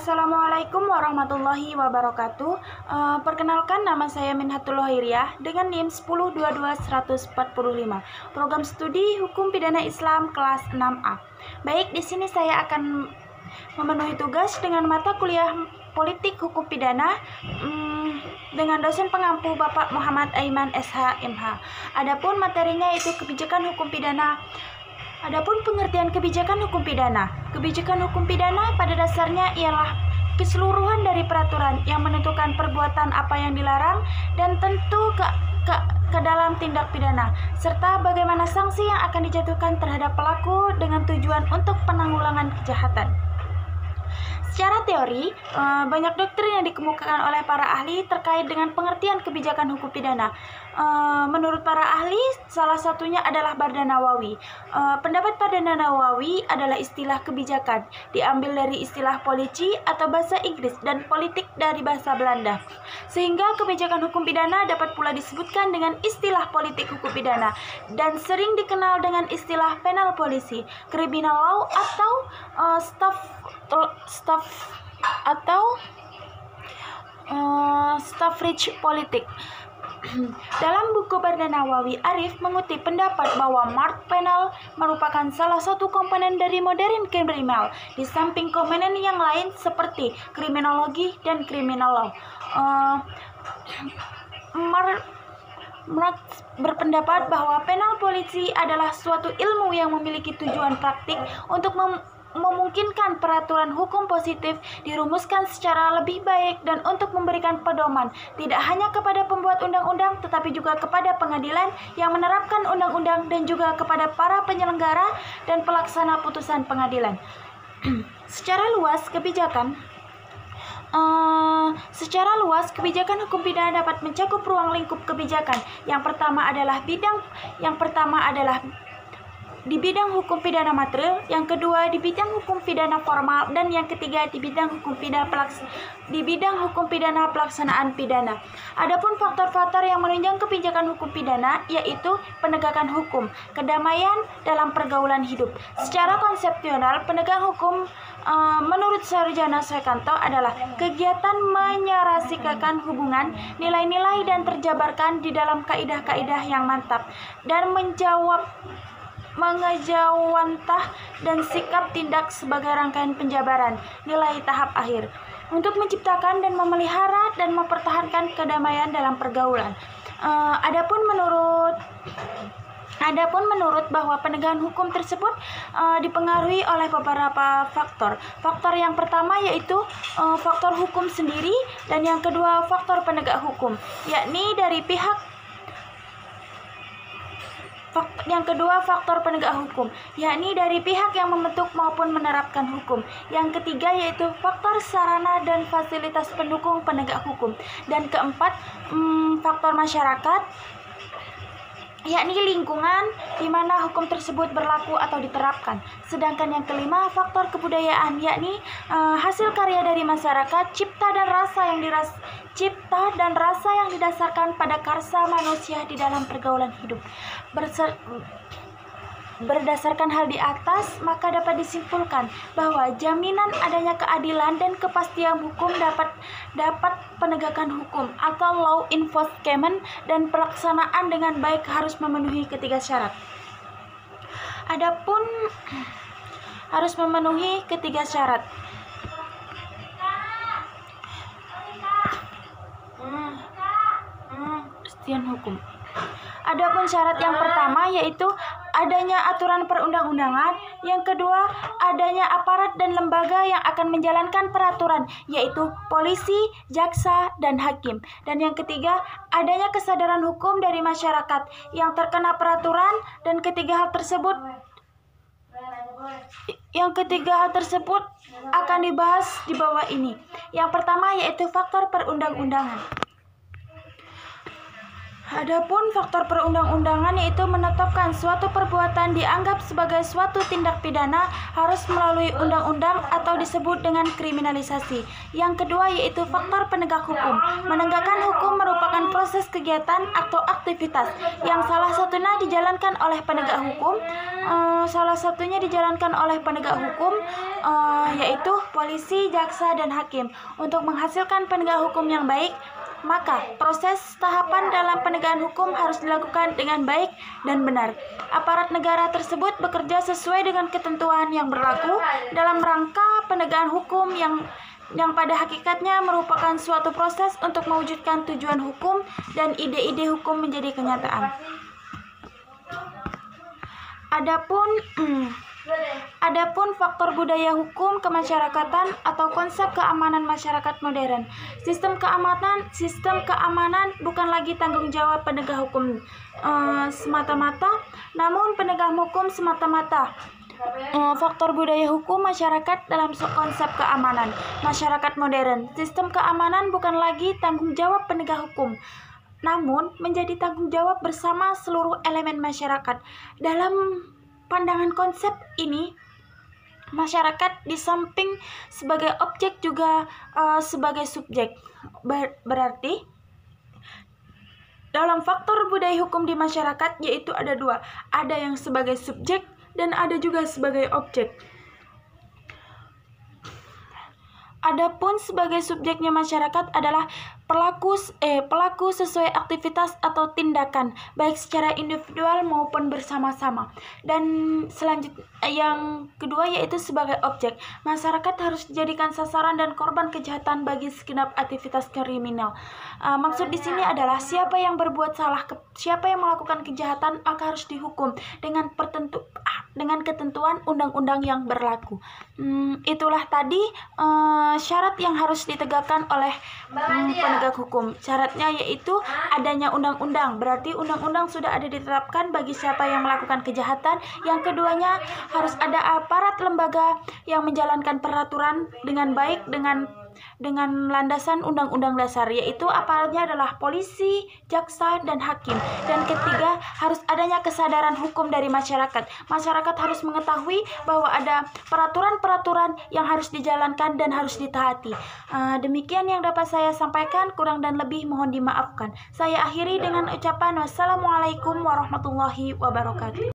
Assalamualaikum warahmatullahi wabarakatuh. Perkenalkan, nama saya Minhatul Hoiriah dengan NIM 1022145. Program Studi Hukum Pidana Islam kelas 6A. Baik, di sini saya akan memenuhi tugas dengan mata kuliah Politik Hukum Pidana dengan dosen pengampu Bapak Muhammad Aiman SH MH. Adapun materinya yaitu kebijakan hukum pidana. Adapun pengertian kebijakan hukum pidana. Kebijakan hukum pidana pada dasarnya ialah keseluruhan dari peraturan yang menentukan perbuatan apa yang dilarang dan tentu ke dalam tindak pidana, serta bagaimana sanksi yang akan dijatuhkan terhadap pelaku dengan tujuan untuk penanggulangan kejahatan. Secara teori, banyak doktrin yang dikemukakan oleh para ahli terkait dengan pengertian kebijakan hukum pidana. Menurut para ahli, salah satunya adalah Bardanawawi. Pendapat Bardanawawi adalah istilah kebijakan, diambil dari istilah policy atau bahasa Inggris dan politik dari bahasa Belanda. Sehingga kebijakan hukum pidana dapat pula disebutkan dengan istilah politik hukum pidana dan sering dikenal dengan istilah penal policy, criminal law atau Staffridge politik. Dalam buku Bardanawawi, Arif mengutip pendapat bahwa mark penal merupakan salah satu komponen dari modern kriminal, di samping komponen yang lain seperti kriminologi dan criminal law. Mark berpendapat bahwa penal policy adalah suatu ilmu yang memiliki tujuan praktik untuk memungkinkan peraturan hukum positif dirumuskan secara lebih baik dan untuk memberikan pedoman tidak hanya kepada pembuat undang-undang tetapi juga kepada pengadilan yang menerapkan undang-undang dan juga kepada para penyelenggara dan pelaksana putusan pengadilan. Secara luas kebijakan hukum pidana dapat mencakup ruang lingkup kebijakan. Yang pertama adalah di bidang hukum pidana material, yang kedua di bidang hukum pidana formal, dan yang ketiga di bidang hukum pidana pelaksanaan pidana. Adapun faktor-faktor yang menunjang kebijakan hukum pidana yaitu penegakan hukum, kedamaian dalam pergaulan hidup. Secara konseptual, penegak hukum menurut Sarjana Swekanto adalah kegiatan menyarasikakan hubungan, nilai-nilai dan terjabarkan di dalam kaidah-kaidah yang mantap dan mengejawantah dan sikap tindak sebagai rangkaian penjabaran nilai tahap akhir untuk menciptakan dan memelihara dan mempertahankan kedamaian dalam pergaulan. Adapun menurut bahwa penegakan hukum tersebut dipengaruhi oleh beberapa faktor. Faktor yang pertama yaitu faktor hukum sendiri, dan yang kedua faktor penegak hukum, faktor penegak hukum, yakni dari pihak yang membentuk maupun menerapkan hukum. Yang ketiga yaitu faktor sarana dan fasilitas pendukung penegak hukum. Dan keempat, faktor masyarakat, yakni lingkungan di mana hukum tersebut berlaku atau diterapkan. Sedangkan yang kelima, faktor kebudayaan, yakni hasil karya dari masyarakat, cipta dan rasa yang didasarkan pada karsa manusia di dalam pergaulan hidup. Berdasarkan hal di atas, maka dapat disimpulkan bahwa jaminan adanya keadilan dan kepastian hukum dapat penegakan hukum atau law enforcement dan pelaksanaan dengan baik harus memenuhi ketiga syarat. Adapun harus memenuhi ketiga syarat. Hukum. Adapun syarat yang pertama yaitu adanya aturan perundang-undangan, yang kedua adanya aparat dan lembaga yang akan menjalankan peraturan yaitu polisi, jaksa, dan hakim, dan yang ketiga adanya kesadaran hukum dari masyarakat yang terkena peraturan, dan ketiga hal tersebut akan dibahas di bawah ini. Yang pertama yaitu faktor perundang-undangan. Adapun faktor perundang-undangan yaitu menetapkan suatu perbuatan dianggap sebagai suatu tindak pidana harus melalui undang-undang atau disebut dengan kriminalisasi. Yang kedua yaitu faktor penegak hukum. Menegakkan hukum merupakan proses kegiatan atau aktivitas yang salah satunya dijalankan oleh penegak hukum. Yaitu polisi, jaksa, dan hakim. Untuk menghasilkan penegak hukum yang baik, maka proses tahapan dalam penegakan hukum harus dilakukan dengan baik dan benar. Aparat negara tersebut bekerja sesuai dengan ketentuan yang berlaku dalam rangka penegakan hukum yang pada hakikatnya merupakan suatu proses untuk mewujudkan tujuan hukum dan ide-ide hukum menjadi kenyataan. Adapun faktor budaya hukum kemasyarakatan atau konsep keamanan masyarakat modern. Sistem keamanan bukan lagi tanggung jawab penegak hukum semata-mata, namun penegak hukum semata-mata. Faktor budaya hukum masyarakat dalam konsep keamanan masyarakat modern. Sistem keamanan bukan lagi tanggung jawab penegak hukum, namun menjadi tanggung jawab bersama seluruh elemen masyarakat. Dalam pandangan konsep ini, masyarakat di samping sebagai objek juga sebagai subjek. Berarti dalam faktor budaya hukum di masyarakat yaitu ada dua, ada yang sebagai subjek dan ada juga sebagai objek. Adapun sebagai subjeknya masyarakat adalah pelaku sesuai aktivitas atau tindakan baik secara individual maupun bersama-sama. Dan selanjutnya yang kedua yaitu sebagai objek. Masyarakat harus dijadikan sasaran dan korban kejahatan bagi segenap aktivitas kriminal. Maksud di sini adalah siapa yang berbuat salah, siapa yang melakukan kejahatan maka harus dihukum dengan ketentuan undang-undang yang berlaku. Itulah tadi syarat yang harus ditegakkan oleh penegak hukum. Syaratnya yaitu adanya undang-undang. Berarti undang-undang sudah ada ditetapkan bagi siapa yang melakukan kejahatan. Yang keduanya harus ada aparat lembaga yang menjalankan peraturan dengan baik dengan landasan undang-undang dasar, yaitu aparatnya adalah polisi, jaksa, dan hakim. Dan ketiga, harus adanya kesadaran hukum dari masyarakat. Masyarakat harus mengetahui bahwa ada peraturan-peraturan yang harus dijalankan dan harus ditaati. Demikian yang dapat saya sampaikan, kurang dan lebih mohon dimaafkan. Saya akhiri dengan ucapan wassalamualaikum warahmatullahi wabarakatuh.